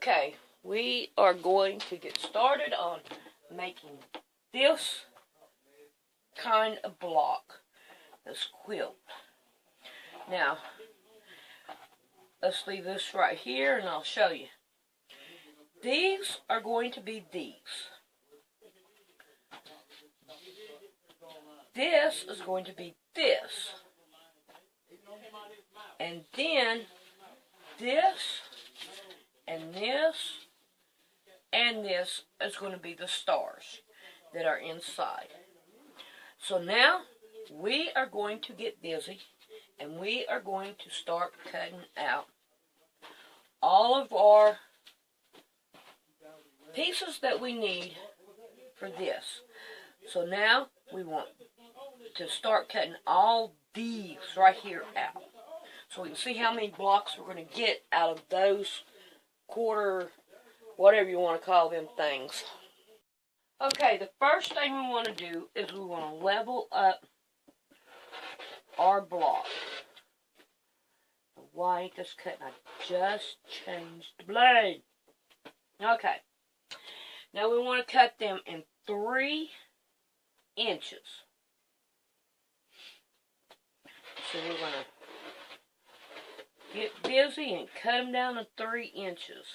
Okay, we are going to get started on making this kind of block, this quilt. Now, let's leave this right here and I'll show you. These are going to be these. This is going to be this. And then this and this and this is going to be the stars that are inside. So now we are going to get busy and we are going to start cutting out all of our pieces that we need for this. So now we want to start cutting all these right here out. So we can see how many blocks we're going to get out of those quarter, whatever you want to call them things. Okay, the first thing we want to do is we want to level up our block. Why ain't this cutting? I just changed the blade. Okay. Now we want to cut them in 3 inches. So we're going to get busy and cut them down to 3 inches.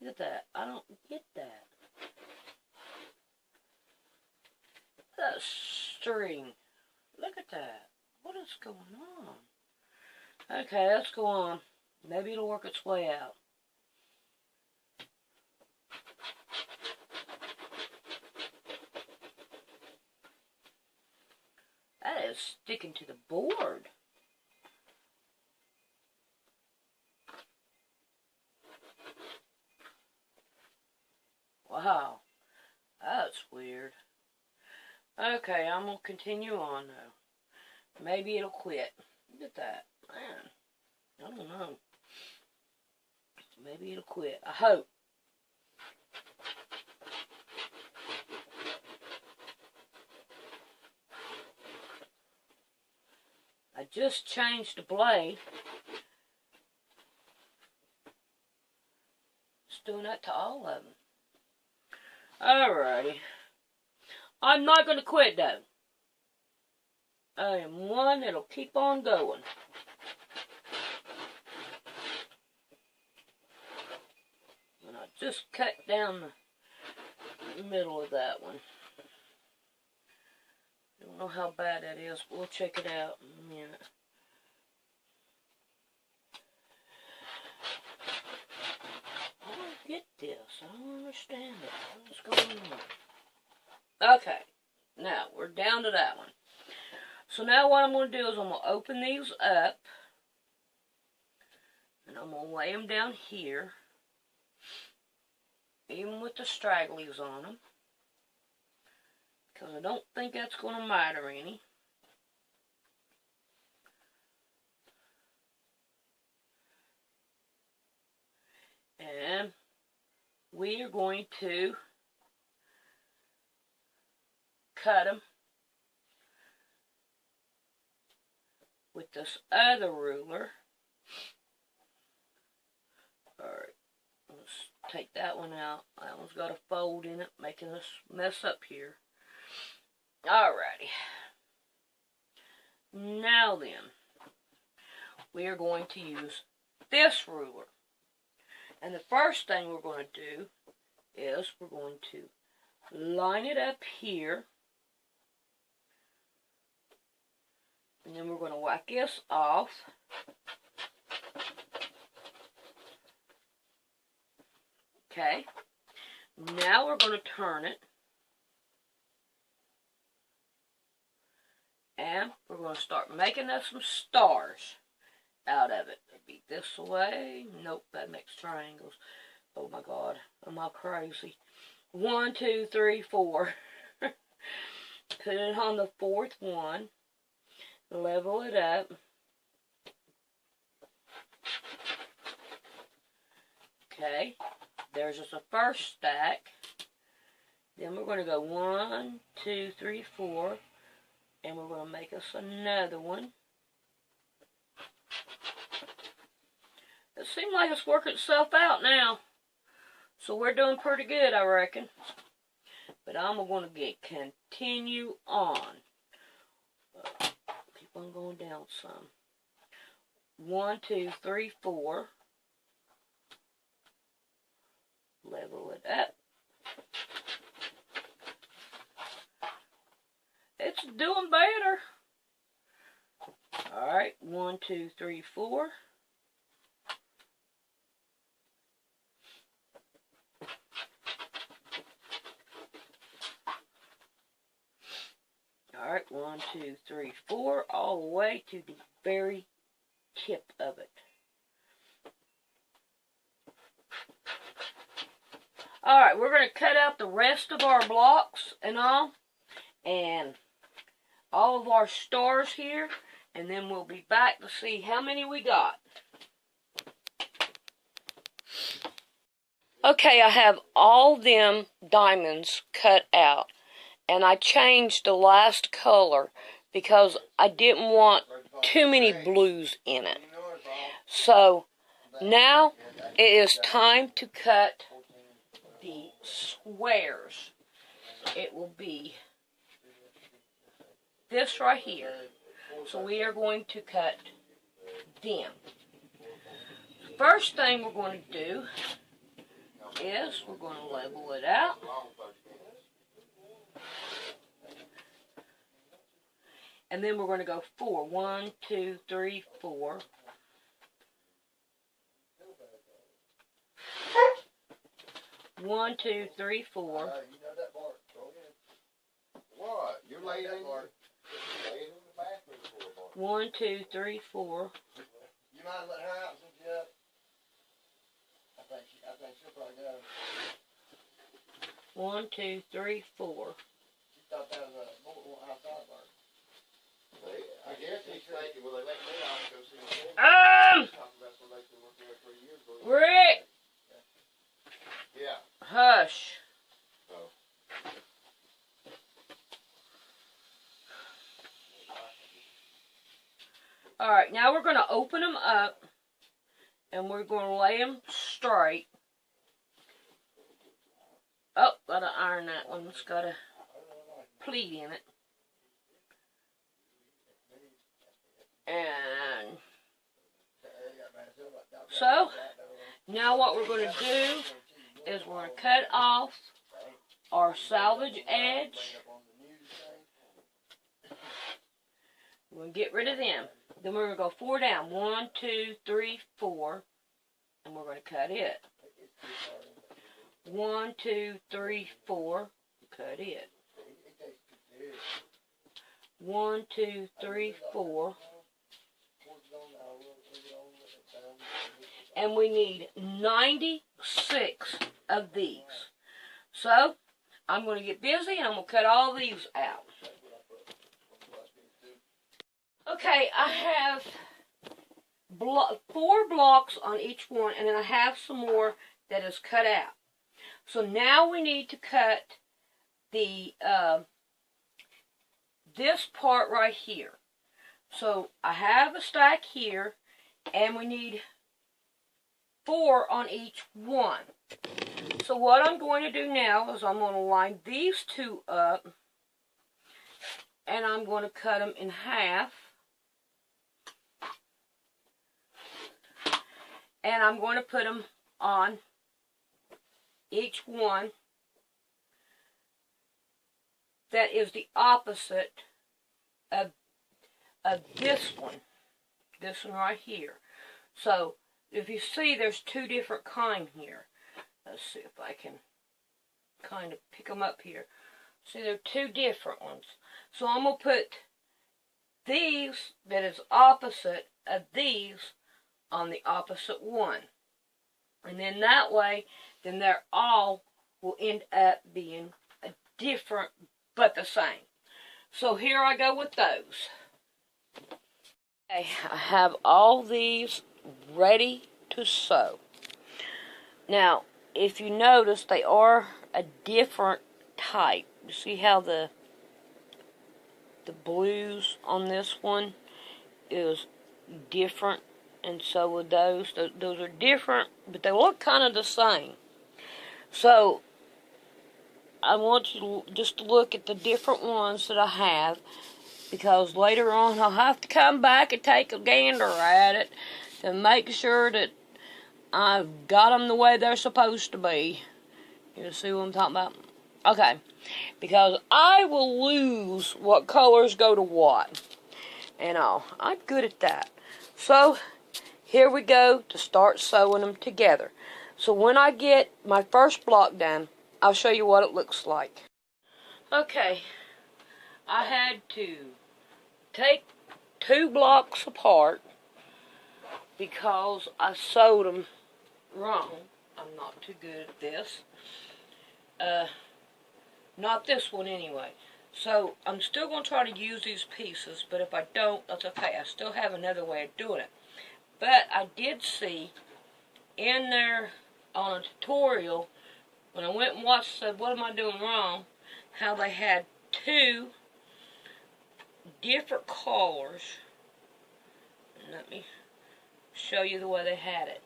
Look at that. I don't get that. That string. Look at that. What is going on? Okay, let's go on. Maybe it'll work its way out. That is sticking to the board. Wow, that's weird. Okay, I'm going to continue on though. Maybe it'll quit. Look at that. Man, I don't know. Maybe it'll quit. I hope. I just changed the blade. Just doing that to all of them. Alrighty. I'm not going to quit though. I am one that'll keep on going. And I just cut down the middle of that one. Don't know how bad that is, but we'll check it out in a minute. I don't get this. I don't understand it. What's going on? Okay. Now, we're down to that one. So now what I'm going to do is I'm going to open these up. And I'm going to lay them down here. Even with the stragglies on them. Because I don't think that's going to matter any. And we are going to cut them with this other ruler. Alright, let's take that one out. That one's got a fold in it, making us mess up here. Alrighty. Now then, we are going to use this ruler. And the first thing we're going to do is we're going to line it up here. And then we're going to whack this off. Okay. Now we're going to turn it. And we're going to start making us some stars out of it. It'll be this way. Nope, that makes triangles. Oh my God, am I crazy? 1, 2, 3, 4. Put it on the 4th one. Level it up. Okay, there's just a first stack. Then we're going to go 1, 2, 3, 4. And we're going to make us another one. It seems like it's working itself out now. So we're doing pretty good, I reckon. But I'm going to continue on. Keep on going down some. 1, 2, 3, 4. Level it up. It's doing better. Alright, 1, 2, 3, 4. Alright, 1, 2, 3, 4, all the way to the very tip of it. Alright, we're going to cut out the rest of our blocks and all of our stars here, and then we'll be back to see how many we got. Okay, I have all them diamonds cut out, and I changed the last color because I didn't want too many blues in it. So now it is time to cut the squares. It will be this right here. So we are going to cut them. First thing we're going to do is we're going to level it out. And then we're going to go 4. 1, 2, 3, 4. One, 2, 3, 4. What? You're laying in there. 1, 2, 3, 4. You mind letting her out since you up? I think she'll probably go. 1, 2, 3, 4. She thought that was a bolt outside of her. I guess he's thinking, well, they let me out and go see my Rick! Yeah. Hush. Oh. Alright, now we're going to open them up, and we're going to lay them straight. Oh, got to iron that one. It's got a pleat in it. And so, now what we're going to do is we're going to cut off our salvage edge. We're going to get rid of them. Then we're going to go 4 down. 1, 2, 3, 4. And we're going to cut it. 1, 2, 3, 4. Cut it. 1, 2, 3, 4. And we need 96 of these. So, I'm going to get busy and I'm going to cut all these out. Okay, I have 4 blocks on each one, and then I have some more that is cut out. So now we need to cut the this part right here. So I have a stack here, and we need 4 on each one. So what I'm going to do now is I'm going to line these 2 up, and I'm going to cut them in half. And I'm going to put them on each one that is the opposite of this one. This one right here. So, if you see, there's 2 different kinds here. Let's see if I can kind of pick them up here. See, there are 2 different ones. So, I'm going to put these that is opposite of these on the opposite one. And then that way, then they're all will end up being a different but the same. So here I go with those. Okay, I have all these ready to sew. Now, if you notice, they are a different type. You see how the blues on this one is different and so with those. Those are different, but they look kind of the same. So I want you just to look at the different ones that I have, because later on I'll have to come back and take a gander at it to make sure that I've got them the way they're supposed to be. You see what I'm talking about? Okay, because I will lose what colors go to what and all. I'm good at that. So here we go to start sewing them together. So when I get my first block done, I'll show you what it looks like. Okay, I had to take 2 blocks apart because I sewed them wrong. I'm not too good at this. Not this one anyway. So I'm still going to try to use these pieces, but if I don't, that's okay. I still have another way of doing it. But I did see in there on a tutorial, when I went and watched, said, what am I doing wrong? How they had 2 different colors. Let me show you the way they had it.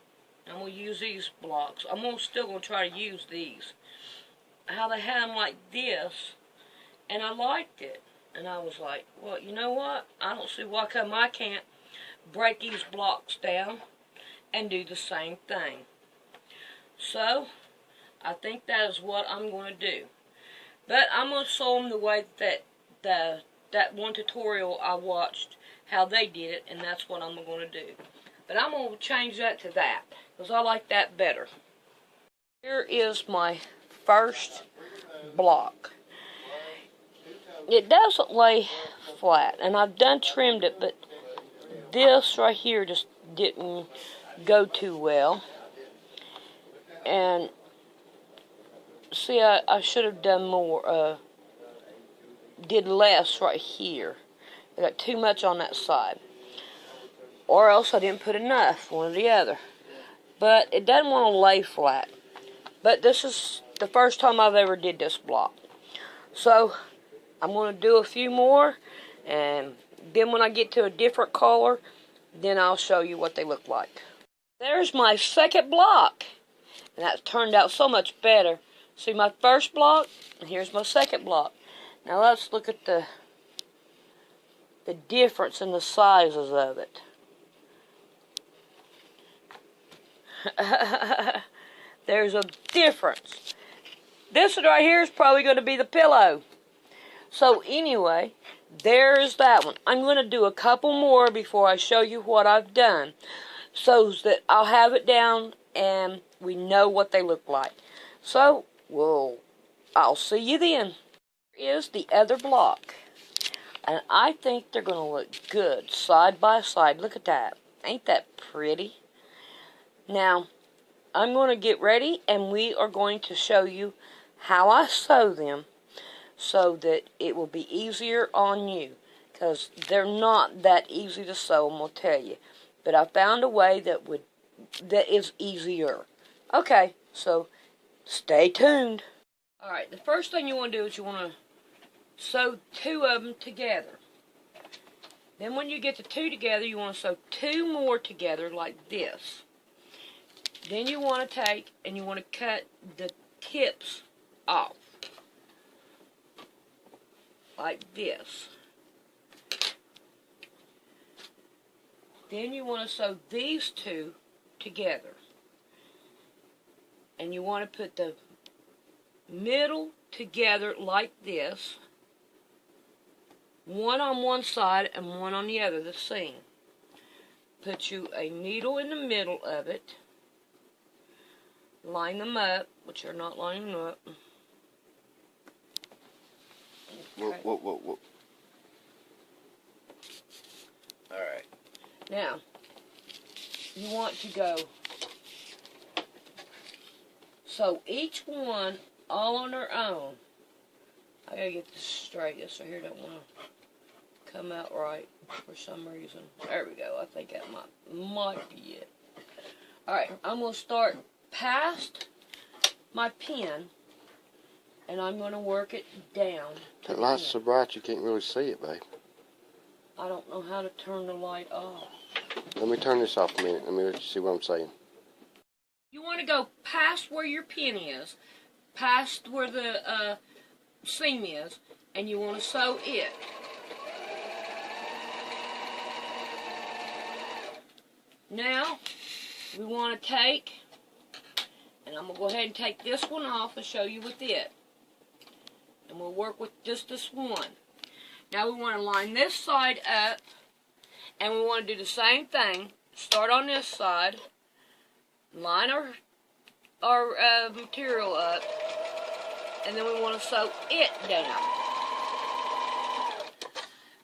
I'm going to use these blocks. Still going to try to use these. How they had them like this, and I liked it. And I was like, well, you know what? I don't see why come I can't break these blocks down and do the same thing. So I think that is what I'm going to do. But I'm going to sew them the way that that one tutorial I watched, how they did it, and that's what I'm going to do. But I'm going to change that to that, because I like that better. Here is my first block. It doesn't lay flat, and I've done trimmed it, but this right here just didn't go too well. And see, I should have done more, did less right here. I got too much on that side. Or else I didn't put enough, one or the other. But it doesn't want to lay flat. But this is the first time I've ever did this block. So I'm going to do a few more, and then when I get to a different color, then I'll show you what they look like. There's my second block, and that turned out so much better. See my first block, and here's my second block. Now let's look at the difference in the sizes of it. There's a difference. This one right here is probably going to be the pillow. So anyway, there's that one. I'm going to do a couple more before I show you what I've done, so that I'll have it down and we know what they look like. So, I'll see you then. Here is the other block. And I think they're going to look good side by side. Look at that. Ain't that pretty? Now, I'm going to get ready, and we are going to show you how I sew them so that it will be easier on you, because they're not that easy to sew, I'm going to tell you. But I found a way that is easier. Okay, so stay tuned. Alright, the first thing you want to do is you want to sew 2 of them together. Then when you get the 2 together, you want to sew 2 more together like this. Then you want to take and you want to cut the tips off. Like this. Then you want to sew these 2 together. And you want to put the middle together like this. One on one side and one on the other, the seam. Put you a needle in the middle of it. Line them up, which are not lining up. Okay. Whoa. Alright. Now, you want to go, so each one all on their own. I gotta get this straight. This right here don't want to come out right for some reason. There we go. I think that might be it. Alright, I'm going to start past my pen, and I'm going to work it down. That light's so bright you can't really see it, babe. I don't know how to turn the light off. Let me turn this off a minute. Let me see what I'm saying. You want to go past where your pin is, past where the seam is, and you want to sew it. Now, we want to take, and I'm going to go ahead and take this one off and show you with it. And we'll work with just this one. Now we want to line this side up, and we want to do the same thing. Start on this side, line our material up, and then we want to sew it down.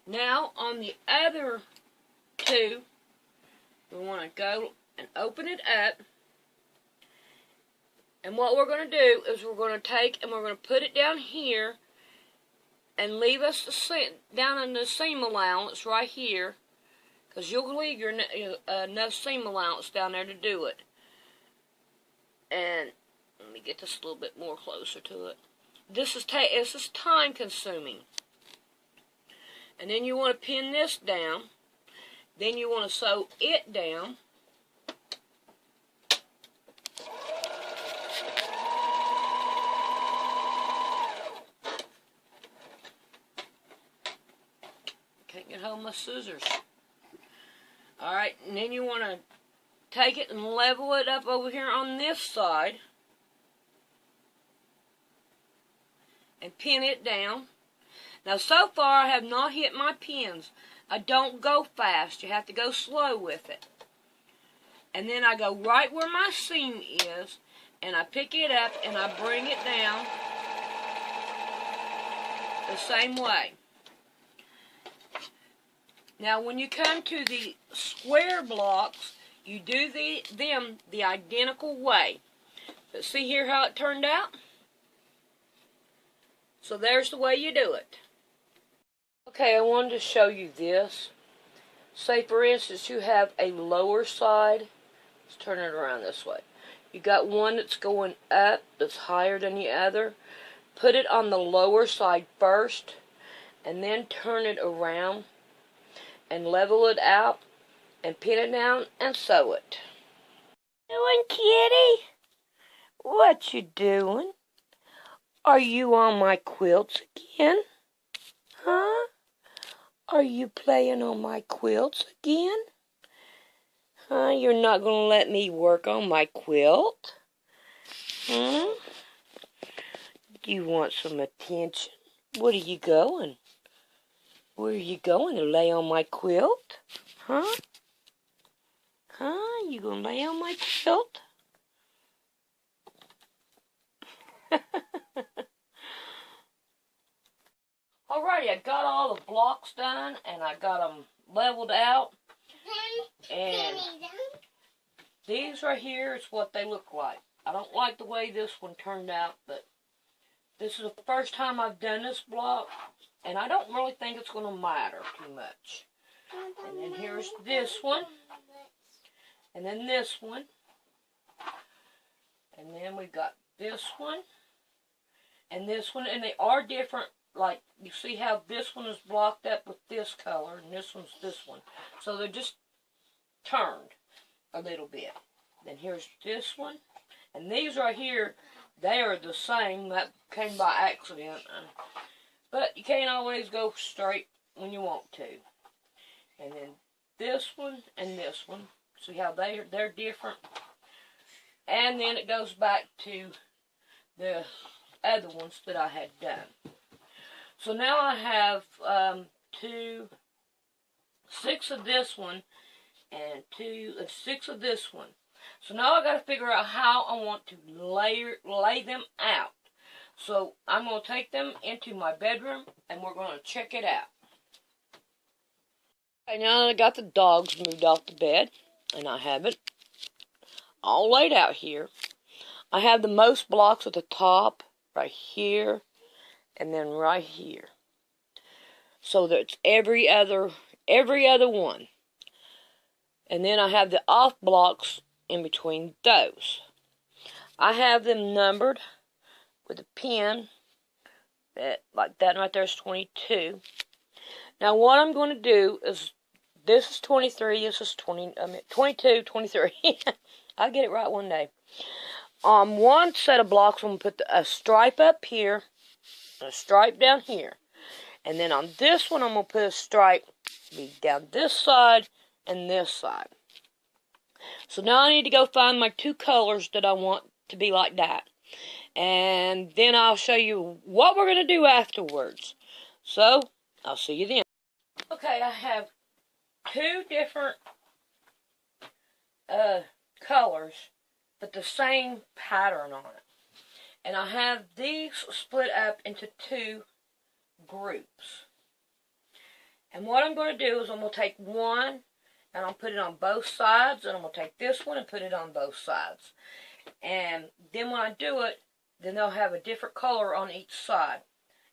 Now on the other two, we want to go and open it up, and what we're going to do is we're going to take and we're going to put it down here and leave us down in the seam allowance right here, because you'll leave your enough seam allowance down there to do it. And let me get this a little bit more closer to it. This is time consuming. And then you want to pin this down. Then you want to sew it down. Can't get hold of my scissors. Alright, and then you want to take it and level it up over here on this side. And pin it down. Now so far I have not hit my pins. I don't go fast. You have to go slow with it. And then I go right where my seam is, and I pick it up and I bring it down the same way. Now when you come to the square blocks, you do them the identical way. But see here how it turned out? So there's the way you do it. Okay, I wanted to show you this. Say for instance you have a lower side. Let's turn it around this way. You got one that's going up, that's higher than the other. Put it on the lower side first, and then turn it around and level it out and pin it down and sew it. Doing, kitty? What you doing? Are you on my quilts again? Huh? Are you playing on my quilts again? Huh? You're not going to let me work on my quilt? Hmm? You want some attention? Where are you going? Where are you going? To lay on my quilt? Huh? Huh? You going to lay on my quilt? Alrighty, I got all the blocks done, and I got them leveled out. And these right here is what they look like. I don't like the way this one turned out, but this is the first time I've done this block, and I don't really think it's going to matter too much. And then here's this one, and then this one, and then we got this one, and this one, and they are different. Like, you see how this one is blocked up with this color, and this one's this one. So they're just turned a little bit. Then here's this one. And these right here, they are the same. That came by accident. But you can't always go straight when you want to. And then this one and this one. See how they're different? And then it goes back to the other ones that I had done. So now I have 6 of this one and 6 of this one. So now I got to figure out how I want to lay them out. So I'm going to take them into my bedroom and we're going to check it out. Okay, now that I got the dogs moved off the bed, and I have it all laid out here. I have the most blocks at the top, right here, and then right here. So that's every other one. And then I have the off blocks in between those. I have them numbered with a pin. Like that right there is 22. Now what I'm going to do is this is 23, this is 22, 23. I'll get it right one day. On one set of blocks, I'm going to put a stripe up here, and a stripe down here. And then on this one, I'm going to put a stripe down this side and this side. So now I need to go find my two colors that I want to be like that. And then I'll show you what we're going to do afterwards. So, I'll see you then. Okay, I have two different colors, but the same pattern on it. And I have these split up into two groups. And what I'm going to do is I'm going to take one and I'll put it on both sides, and I'm going to take this one and put it on both sides. And then when I do it, then they'll have a different color on each side.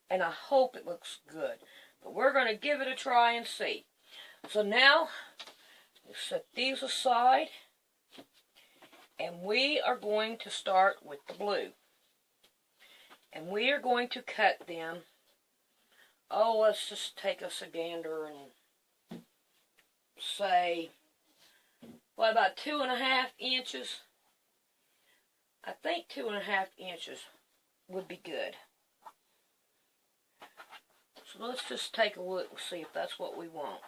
And I hope it looks good. But we're going to give it a try and see. So now, we'll set these aside. And we are going to start with the blue. And we are going to cut them. Oh, let's just take us a gander and say, what, about 2.5 inches? I think 2.5 inches would be good. So let's just take a look and see if that's what we want.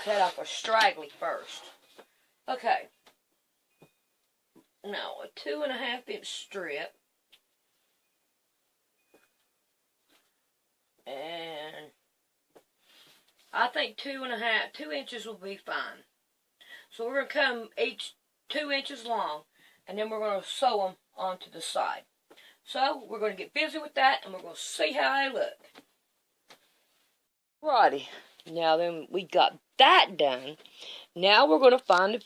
Cut off a straggly first. Okay. Now, a 2.5 inch strip. And I think 2 inches will be fine. So we're going to cut them each 2 inches long, and then we're going to sew them onto the side. So we're going to get busy with that, and we're going to see how they look. Righty. Now then we got that done. Now we're going to find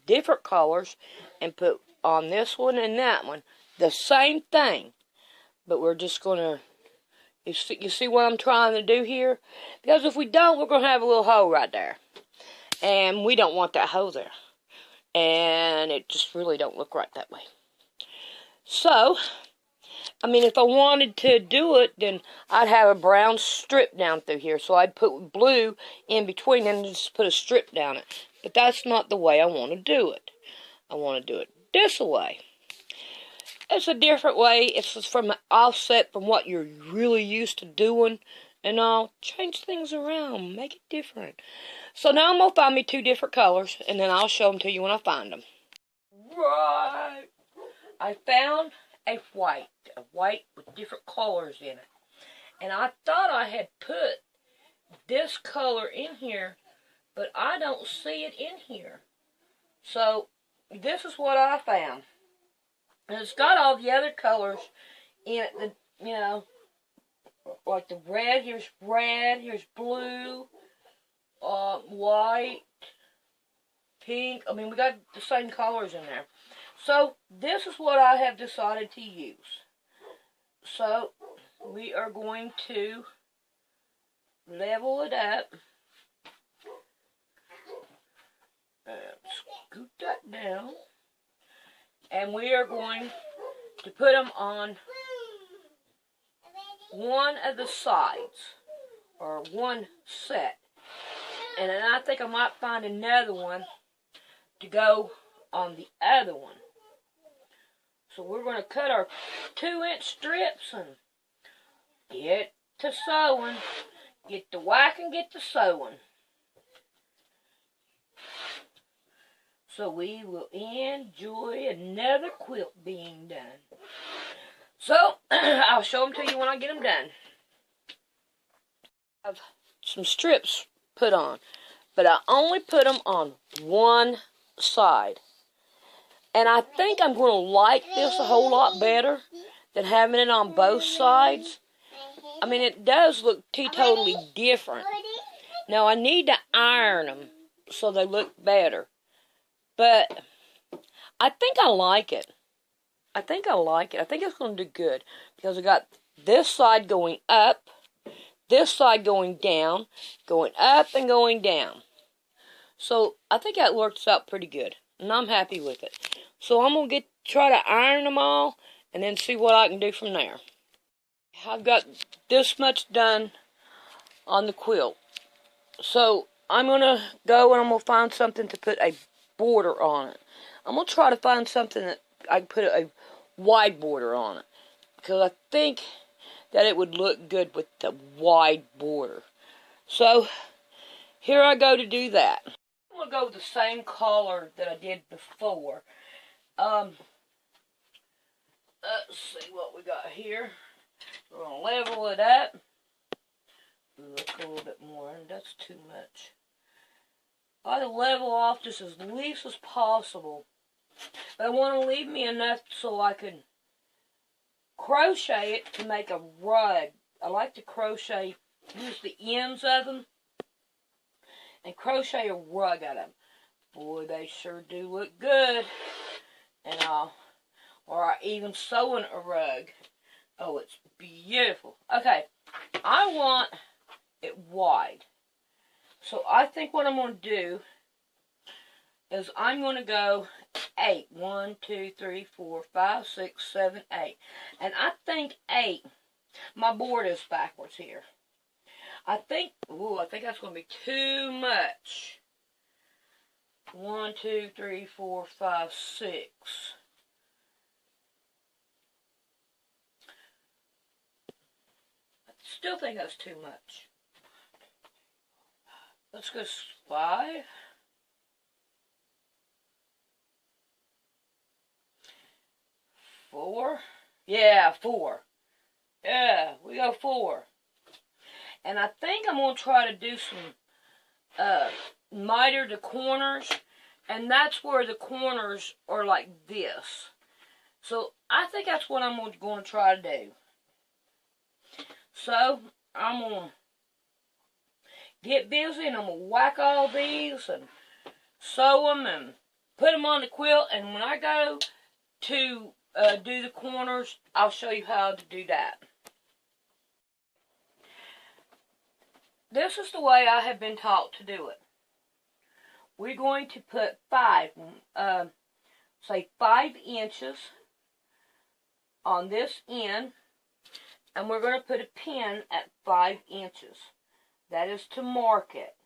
different colors and put on this one and that one the same thing. But we're just going to, you see what I'm trying to do here? Because if we don't, we're going to have a little hole right there. And we don't want that hole there. And it just really don't look right that way. So, I mean, if I wanted to do it, then I'd have a brown strip down through here. So I'd put blue in between and just put a strip down it. But that's not the way I want to do it. I want to do it this way. It's a different way. It's just from an offset from what you're really used to doing. And I'll change things around, make it different. So now I'm going to find me two different colors, and then I'll show them to you when I find them. Right. I found a white with different colors in it. And I thought I had put this color in here, but I don't see it in here. So this is what I found. And it's got all the other colors in it, you know, like the red, here's blue, white, pink. I mean, we got the same colors in there. So, this is what I have decided to use. So, we are going to level it up. And scoot that down. And we are going to put them on one of the sides, or one set. And then I think I might find another one to go on the other one. So we're going to cut our 2-inch strips and get to sewing. Get to whacking, get to sewing. So we will enjoy another quilt being done. So, I'll show them to you when I get them done. I have some strips put on, but I only put them on one side. And I think I'm going to like this a whole lot better than having it on both sides. I mean, it does look totally different. Now, I need to iron them so they look better. But I think I like it. I think it's going to do good. Because I got this side going up, this side going down, going up and going down. So I think that works out pretty good. and I'm happy with it. So I'm going to try to iron them all, and then see what I can do from there. I've got this much done on the quilt. So I'm going to go and I'm going to find something to put a border on it. I'm going to try to find something that I can put a wide border on it, because I think that it would look good with the wide border. So here I go to do that. I'm going to go with the same color that I did before. Let's see what we got here. We're going to level it up. Look a little bit more, and that's too much. I like to level off just as least as possible. But I want to leave me enough so I can crochet it to make a rug. I like to crochet, use the ends of them, and crochet a rug out of them. Boy, they sure do look good. And or even sewing a rug. Oh, it's beautiful. Okay, I want it wide. So I think what I'm going to do is I'm going to go 8. 1, 2, 3, 4, 5, 6, 7, 8. And I think 8, my board is backwards here. I think that's going to be too much. 1, 2, 3, 4, 5, 6. I still think that's too much. Let's go 5. 4. Yeah, 4. Yeah, we go 4. And I think I'm going to try to do some miter the corners. And that's where the corners are like this. So I think that's what I'm going to try to do. So I'm going to get busy, and I'm going to whack all these and sew them and put them on the quilt. And when I go to do the corners, I'll show you how to do that. This is the way I have been taught to do it. We're going to put 5 inches on this end, and we're going to put a pin at 5 inches. That is to mark it.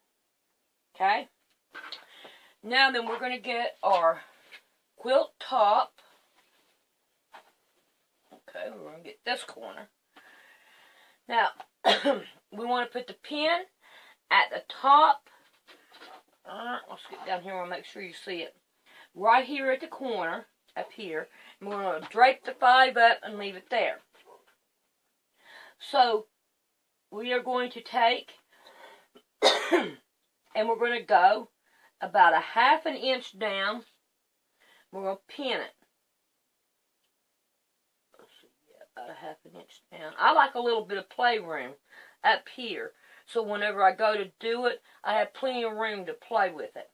Okay? Now then, we're going to get our quilt top. Okay, we're going to get this corner. Now, we want to put the pin at the top. Let's get down here and make sure you see it. Right here at the corner, up here. And we're going to drape the 5 up and leave it there. So, we are going to take and we're going to go about a 1/2 inch down. We're going to pin it. Let's see, yeah, about a 1/2 inch down. I like a little bit of playroom up here. So whenever I go to do it, I have plenty of room to play with it.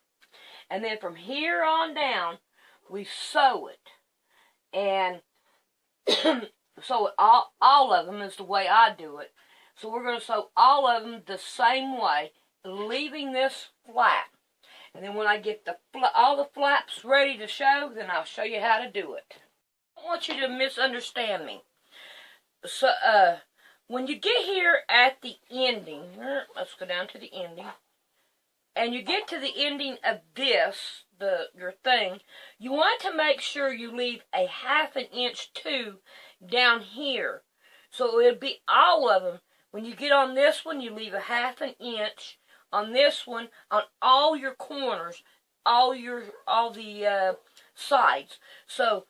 And then from here on down, we sew it. And sew it all of them is the way I do it. So we're going to sew all of them the same way, leaving this flat. And then when I get all the flaps ready to show, then I'll show you how to do it. I don't want you to misunderstand me. So, when you get here at the ending, let's go down to the ending, and you get to the ending of this, your thing, you want to make sure you leave a 1/2 inch too down here. So it'll be all of them. When you get on this one, you leave a 1/2 inch. On this one, on all your corners, all the sides. So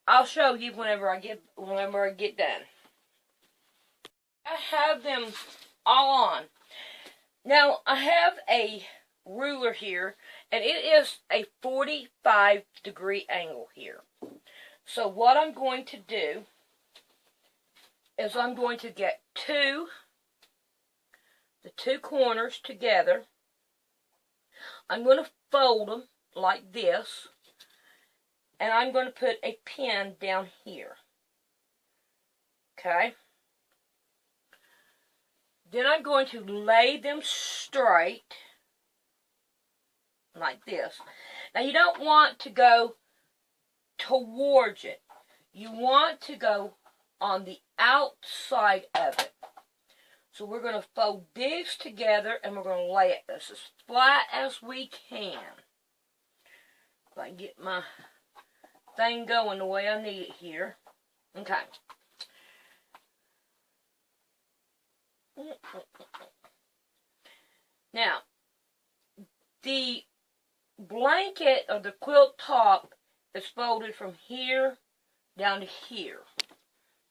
I'll show you whenever I get done. I have them all on. Now I have a ruler here, and it is a 45-degree angle here. So what I'm going to do is I'm going to get the two corners together. I'm going to fold them like this, and I'm going to put a pin down here. Okay? Then I'm going to lay them straight like this. Now you don't want to go towards it. You want to go on the outside of it. So we're going to fold these together and we're going to lay it as flat as we can. If I can get my thing going the way I need it here. Okay. Now, the blanket or the quilt top is folded from here down to here.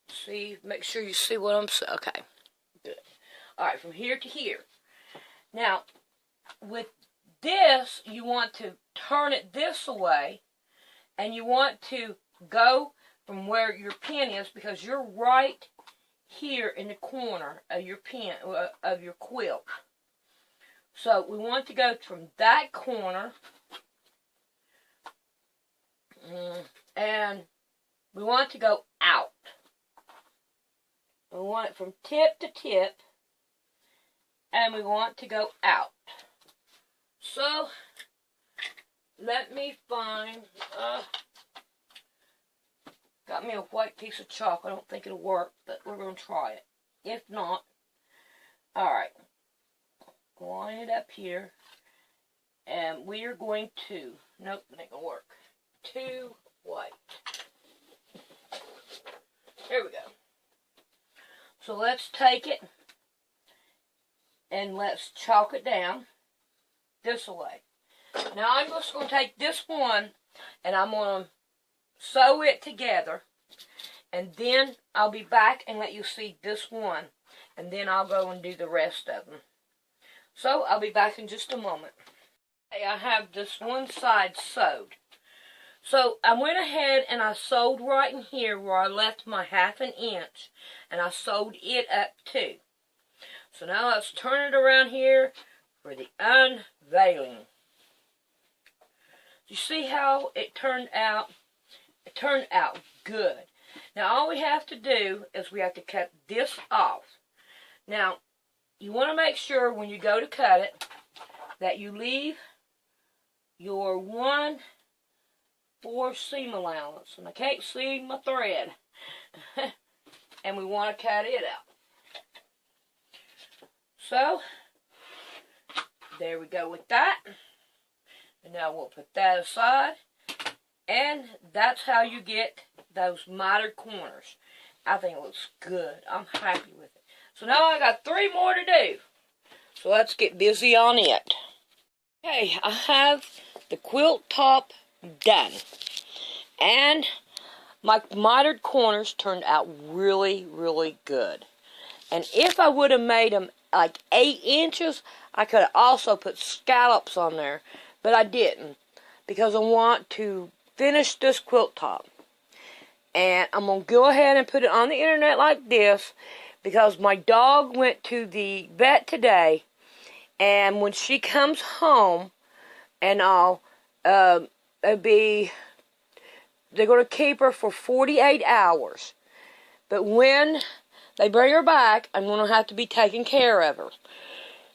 See, make sure you see what I'm saying. Okay, good. All right, from here to here. Now, with this, you want to turn it this way, and you want to go from where your pin is, because you're right here in the corner of your pin, of your quilt. So we want to go from that corner, and we want to go out. We want it from tip to tip, and we want to go out. So, let me find, got me a white piece of chalk. I don't think it'll work, but we're going to try it. If not, alright. Line it up here, and we are going to, nope, it ain't going to work. 2 white. There we go. So let's take it, and let's chalk it down this way. Now I'm just going to take this one, and I'm going to sew it together, and then I'll be back and let you see this one, and then I'll go and do the rest of them. So I'll be back in just a moment. Okay, I have this one side sewed. So I went ahead and I sewed right in here where I left my 1/2 inch, and I sewed it up too. So now let's turn it around here for the unveiling. You see how it turned out? It turned out good. Now all we have to do is we have to cut this off. Now you want to make sure when you go to cut it that you leave your 1/4 seam allowance. And I can't see my thread. And we want to cut it out. So, there we go with that. And now we'll put that aside. And that's how you get those mitered corners. I think it looks good. I'm happy with it. So now I got 3 more to do. So let's get busy on it. Okay, I have the quilt top done. And my mitered corners turned out really, really good. And if I would have made them like 8 inches, I could have also put scallops on there. But I didn't, because I want to finish this quilt top. And I'm going to go ahead and put it on the internet like this, because my dog went to the vet today, and when she comes home and all, they're going to keep her for 48 hours. But when they bring her back, I'm going to have to be taking care of her.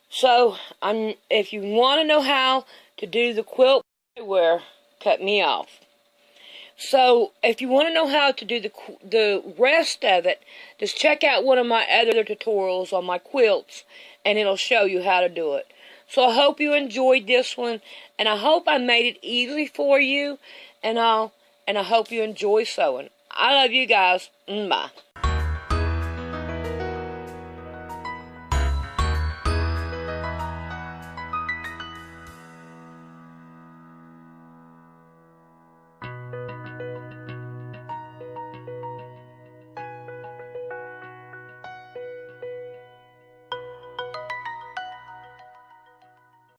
So, if you want to know how to do the quilt everywhere, cut me off. So, if you want to know how to do the rest of it, just check out one of my other tutorials on my quilts, and it'll show you how to do it. So, I hope you enjoyed this one, and I hope I made it easy for you, and I hope you enjoy sewing. I love you guys. Bye.